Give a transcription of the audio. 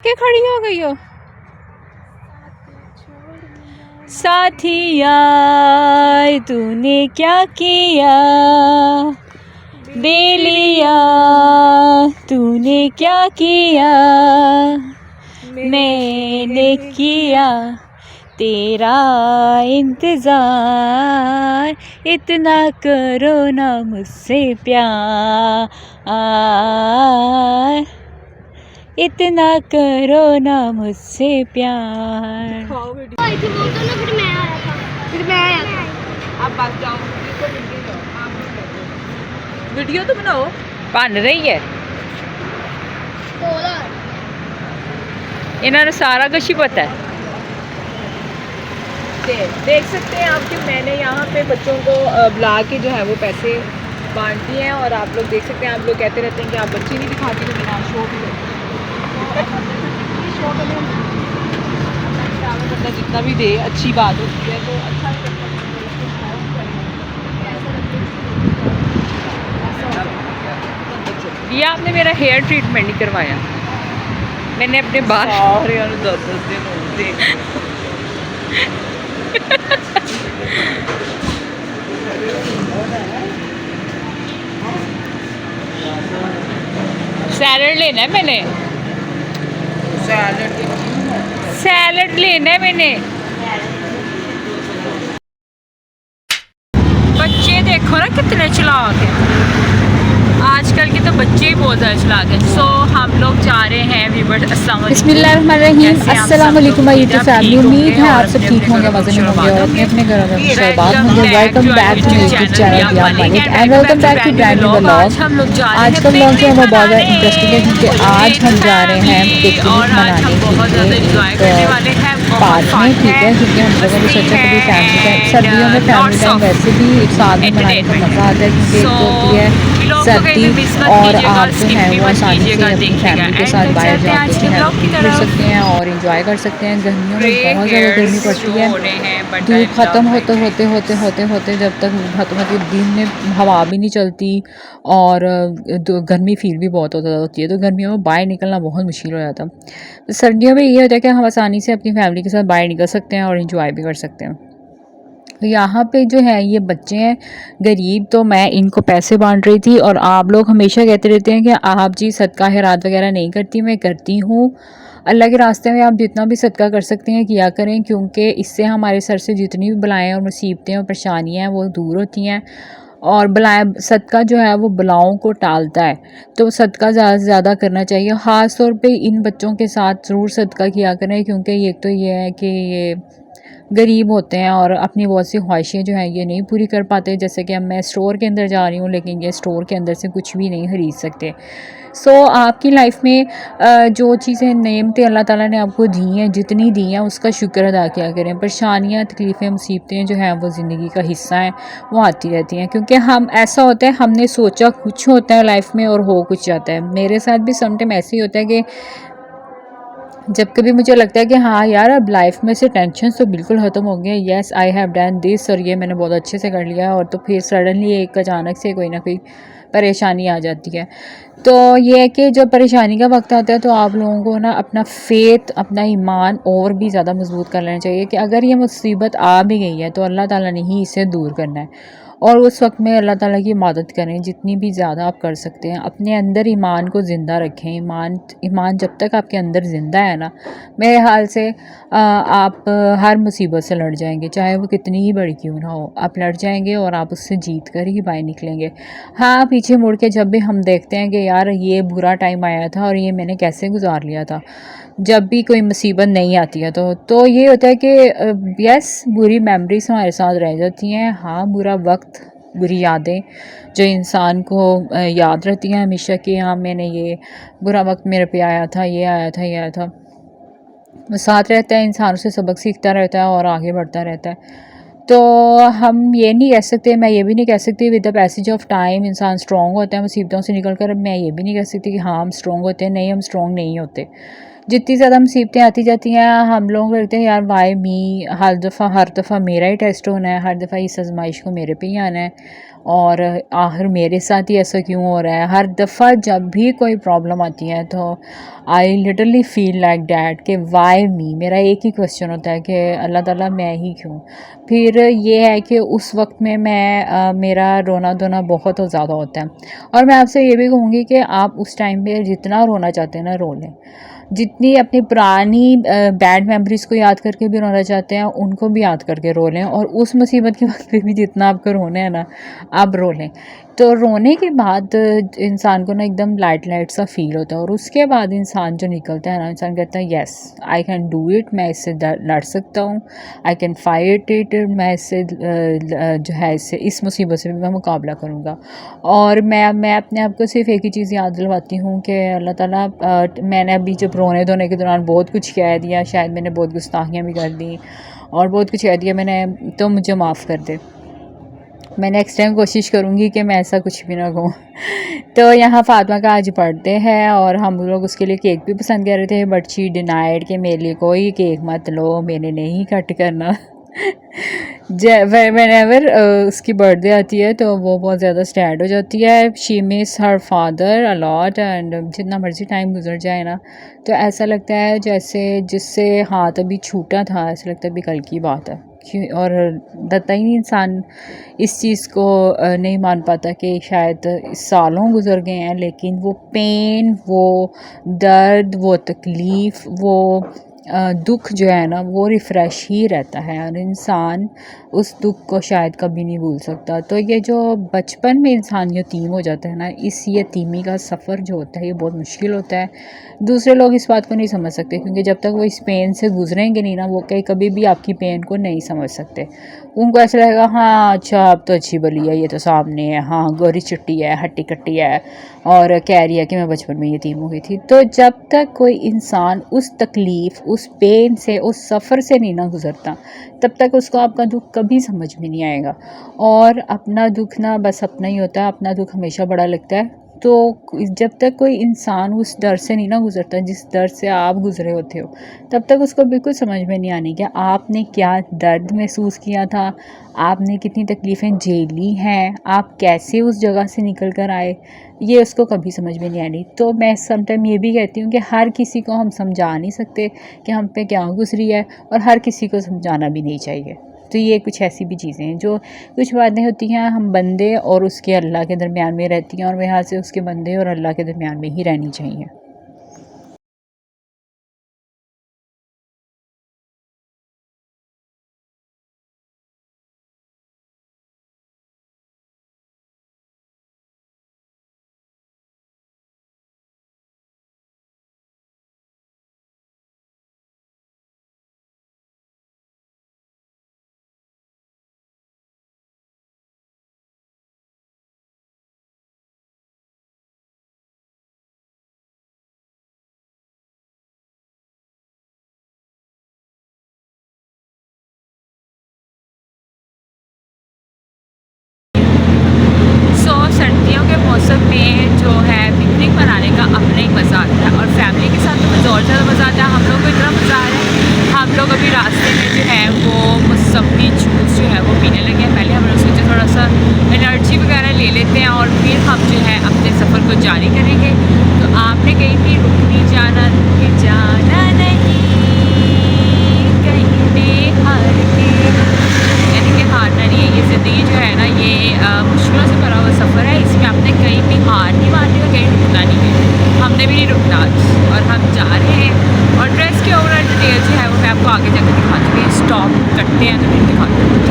के खड़ी हो गई हो? साथिया तूने क्या किया, बेलिया तूने क्या किया, मैंने किया तेरा इंतज़ार, इतना करो ना मुझसे प्यार, इतना करो ना मुझसे प्यार। फिर मैं आया था। अब बस जाओ, वीडियो तो बनाओ। बन रही है, इन्होंने सारा कुछ ही पता है। देख सकते हैं आप कि मैंने यहाँ पे बच्चों को बुला के जो है वो पैसे बांट दिए हैं, और आप लोग देख सकते हैं, आप लोग कहते रहते हैं कि आप बच्चे नहीं दिखाती, तो मैंने शो भी शो बंदा जितना भी दे अच्छी बात होती है, तो अच्छा भी लगता है। ये आपने मेरा हेयर ट्रीटमेंट नहीं करवाया, मैंने अपने बाल सैलड लेना है मैंने, सैलड लेना है मैंने। बच्चे देखो ना कितने चालाक हैं, आजकल के तो बच्चे ही बहुत ज़्यादा चालाक हैं। सो हम लोग जा रहे हैं व्यूअर्स, अस्सलाम वालेकुम, बिस्मिल्लाहिर्रहमानिर्रहीम, अस्सलाम वालेकुम माय यूट्यूब फैमिली। उम्मीद है आप सब ठीक होंगे, मज़े में होंगे और अपने अपने घरों में खुशहाल होंगे। Welcome back to my YouTube channel Diya Malik and welcome back to brand new vlog. आज का व्लॉग जो है वो बहुत ज़्यादा इंटरेस्टिंग है, क्योंकि आज हम जा रहे हैं पिकनिक मनाने के लिए पार्क में, ठीक है, क्योंकि हम लोगों ने सोचा कभी फैमिली टाइम, सर्दियों में फैमिली टाइम वैसे भी एक साथ में मनाने का मज़ा आता है, क्योंकि एक तो होती है सर्दी और आप जो है वो आसानी से अपनी फैमिली के साथ बाहर जाके जो है फिर सकते हैं और इंजॉय कर सकते हैं। गर्मियों में बहुत ज़्यादा गर्मी पड़ती है, धूप ख़त्म होते जब तक ख़त्म होती है, दिन में हवा भी नहीं चलती और गर्मी फील भी बहुत ज़्यादा होती है, तो गर्मियों में बाहर निकलना बहुत मुश्किल हो जाता है। तो सर्दियों में ये होता है कि हम आसानी से अपनी फैमिली के साथ बाहर निकल सकते हैं और इंजॉय भी कर सकते हैं। तो यहाँ पे जो है ये बच्चे हैं गरीब, तो मैं इनको पैसे बांट रही थी, और आप लोग हमेशा कहते रहते हैं कि आप जी सदका खैरात वगैरह नहीं करती, मैं करती हूँ। अल्लाह के रास्ते में आप जितना भी सदका कर सकते हैं किया करें, क्योंकि इससे हमारे सर से जितनी भी बलाएँ और मुसीबतें और परेशानियाँ हैं वो दूर होती हैं, और बलाएँ सदका जो है वो बलाओं को टालता है। तो सदका ज़्यादा से ज़्यादा करना चाहिए, ख़ास तौर पे इन बच्चों के साथ ज़रूर सदका किया करें, क्योंकि एक तो ये है कि ये गरीब होते हैं और अपनी बहुत सी ख्वाहिशें जो हैं ये नहीं पूरी कर पाते। जैसे कि अब मैं स्टोर के अंदर जा रही हूँ, लेकिन ये स्टोर के अंदर से कुछ भी नहीं ख़रीद सकते। सो आपकी लाइफ में जो चीज़ें नेमतें अल्लाह ताला ने आपको दी हैं, जितनी दी हैं उसका शुक्र अदा किया करें। परेशानियाँ, तकलीफ़ें, मुसीबतें जो हैं वो ज़िंदगी का हिस्सा हैं, वो आती रहती हैं, क्योंकि हम ऐसा होता है हमने सोचा कुछ होता है लाइफ में और हो कुछ जाता है। मेरे साथ भी समटाइम ऐसे ही होता है कि जब कभी मुझे लगता है कि हाँ यार अब लाइफ में से टेंशन तो बिल्कुल ख़त्म हो गए, yes I have done this, और ये मैंने बहुत अच्छे से कर लिया, और तो फिर सडनली एक अचानक से कोई ना कोई परेशानी आ जाती है। तो ये है कि जब परेशानी का वक्त आता है तो आप लोगों को ना अपना फेथ, अपना ईमान और भी ज़्यादा मजबूत कर लेना चाहिए कि अगर ये मुसीबत आ भी गई है तो अल्लाह ताला ने ही इसे दूर करना है, और उस वक्त में अल्लाह ताला की मदद करें जितनी भी ज़्यादा आप कर सकते हैं। अपने अंदर ईमान को ज़िंदा रखें, ईमान जब तक आपके अंदर ज़िंदा है ना, मेरे ख्याल से आप हर मुसीबत से लड़ जाएंगे, चाहे वो कितनी ही बड़ी क्यों ना हो, आप लड़ जाएंगे और आप उससे जीत कर ही बाहर निकलेंगे। हाँ, पीछे मुड़ के जब भी हम देखते हैं कि यार ये बुरा टाइम आया था और ये मैंने कैसे गुजार लिया था, जब भी कोई मुसीबत नहीं आती है तो ये होता है कि यस बुरी मेमोरीज हमारे साथ रह जाती हैं। हाँ, बुरा वक्त, बुरी यादें जो इंसान को याद रहती हैं हमेशा कि हाँ मैंने ये बुरा वक्त मेरे पे आया था, ये आया था, ये आया था, वो साथ रहता है, इंसान उससे सबक सीखता रहता है और आगे बढ़ता रहता है। तो हम ये नहीं कह सकते, मैं ये भी नहीं कह सकती with the passage of time इंसान स्ट्रॉन्ग होता है मुसीबतों से निकल कर, मैं ये भी नहीं कह सकती कि हाँ हम स्ट्रॉन्ग होते हैं, नहीं हम स्ट्रॉन्ग नहीं होते। जितनी ज़्यादा मुसीबतें आती जाती हैं हम लोग लगते हैं यार वाई मी, हर दफ़ा मेरा ही टेस्ट होना है, हर दफ़ा इस आजमाइश को मेरे पे ही आना है और आखिर मेरे साथ ही ऐसा क्यों हो रहा है। हर दफ़ा जब भी कोई प्रॉब्लम आती है तो I literally feel like that कि वाई मी, मेरा एक ही क्वेश्चन होता है कि अल्लाह ताला मैं ही क्यों। फिर ये है कि उस वक्त में मेरा रोना धोना बहुत ज़्यादा होता है और मैं आपसे ये भी कहूँगी कि आप उस टाइम पे जितना रोना चाहते हैं ना रो लें, जितनी अपनी पुरानी बैड मेमोरीज़ को याद करके भी रोना चाहते हैं उनको भी याद करके रो लें और उस मुसीबत के वक्त पे भी जितना आपको रोना है ना आप रो लें। तो रोने के बाद इंसान को ना एकदम लाइट सा फील होता है और उसके बाद इंसान जो निकलता है ना, इंसान कहता है yes I can do it, मैं इससे लड़ सकता हूँ, आई कैन फाइट इट, मैं इससे जो है इससे इस मुसीबत से भी मैं मुकाबला करूँगा। और मैं अपने आप को सिर्फ एक ही चीज़ याद दिलवाती हूँ कि अल्लाह ताला, मैंने अभी जब रोने धोने के दौरान बहुत कुछ कह दिया, शायद मैंने बहुत गुस्ताखियाँ भी कर दी और बहुत कुछ कह दिया मैंने, तो मुझे माफ़ कर दे। मैं नेक्स्ट टाइम कोशिश करूँगी कि मैं ऐसा कुछ भी ना कहूँ। तो यहाँ फ़ातिमा का आज बर्थडे है और हम लोग उसके लिए केक भी पसंद कर रहे थे बट शी डिनाइड कि मेरे लिए कोई केक मत लो, मैंने नहीं कट करना। व्हेनेवर उसकी बर्थडे आती है तो वो बहुत ज़्यादा सैड हो जाती है। She miss her father a lot and जितना मर्ज़ी टाइम गुजर जाए ना तो ऐसा लगता है जैसे जिससे हाथ अभी छूटा था ऐसा लगता है अभी कल की बात है। और लगता ही नहीं इंसान इस चीज़ को नहीं मान पाता कि शायद सालों गुजर गए हैं लेकिन वो पेन, वो दर्द, वो तकलीफ़, वो दुख जो है ना वो रिफ़्रेश ही रहता है और इंसान उस दुख को शायद कभी नहीं भूल सकता। तो ये जो बचपन में इंसान यतीम हो जाता है ना, इस यतीमी का सफ़र जो होता है ये बहुत मुश्किल होता है। दूसरे लोग इस बात को नहीं समझ सकते क्योंकि जब तक वो इस पेन से गुजरेंगे नहीं ना वो कभी भी आपकी पेन को नहीं समझ सकते। उनको ऐसा लगेगा हाँ अच्छा अब तो अच्छी भली है, ये तो सामने है, हाँ गोरी चिट्टी है, हट्टी कट्टी है और कह रही है कि मैं बचपन में यतीम हो गई थी। तो जब तक कोई इंसान उस तकलीफ़, उस पेन से, उस सफ़र से नहीं ना गुज़रता तब तक उसको आपका दुख कभी समझ में नहीं आएगा। और अपना दुख ना बस अपना ही होता है, अपना दुख हमेशा बड़ा लगता है। तो जब तक कोई इंसान उस दर्द से नहीं ना गुज़रता जिस दर्द से आप गुज़रे होते हो तब तक उसको बिल्कुल समझ में नहीं आने कि आपने क्या दर्द महसूस किया था, आपने कितनी तकलीफ़ें झेली हैं, आप कैसे उस जगह से निकल कर आए, ये उसको कभी समझ में नहीं आनी। तो मैं समटाइम ये भी कहती हूँ कि हर किसी को हम समझा नहीं सकते कि हम पे क्या गुजरी है और हर किसी को समझाना भी नहीं चाहिए। तो ये कुछ ऐसी भी चीज़ें हैं जो कुछ बातें होती हैं हम बंदे और उसके अल्लाह के दरमियान में रहती हैं और वह यहाँ से उसके बंदे और अल्लाह के दरमियान में ही रहनी चाहिए। सर्दियों के मौसम में जो है पिकनिक मनाने का अपना ही मज़ा आता है और फैमिली के साथ तो मुझे और ज़्यादा मज़ा आता है। हम लोग को इतना मज़ा आ रहा है, हम लोग अभी रास्ते में जो है वो मौसमी जूस जो है वो पीने लगे हैं। पहले हम लोग सोचे थोड़ा सा एनर्जी वगैरह ले लेते हैं और फिर हम जो है अपने सफ़र को जारी करेंगे। तो आपने कहीं भी रुकनी जाना नहीं, कहीं पे हार के, यानी कि हारना नहीं है। ये ज़िंदगी जो है ना ये मुश्किलों से भरा हुआ सफ़र है, इसमें आपने कहीं भी हार नहीं मारनी और कहीं रुकना नहीं है। हमने भी नहीं रुकना आज और हम जा रहे हैं और ड्रेस के ओवरऑल डिटेल जो है वो मैं आपको आगे जाकर दिखा दूँगी। स्टॉप करते हैं तो फिर दिखा दूँगी।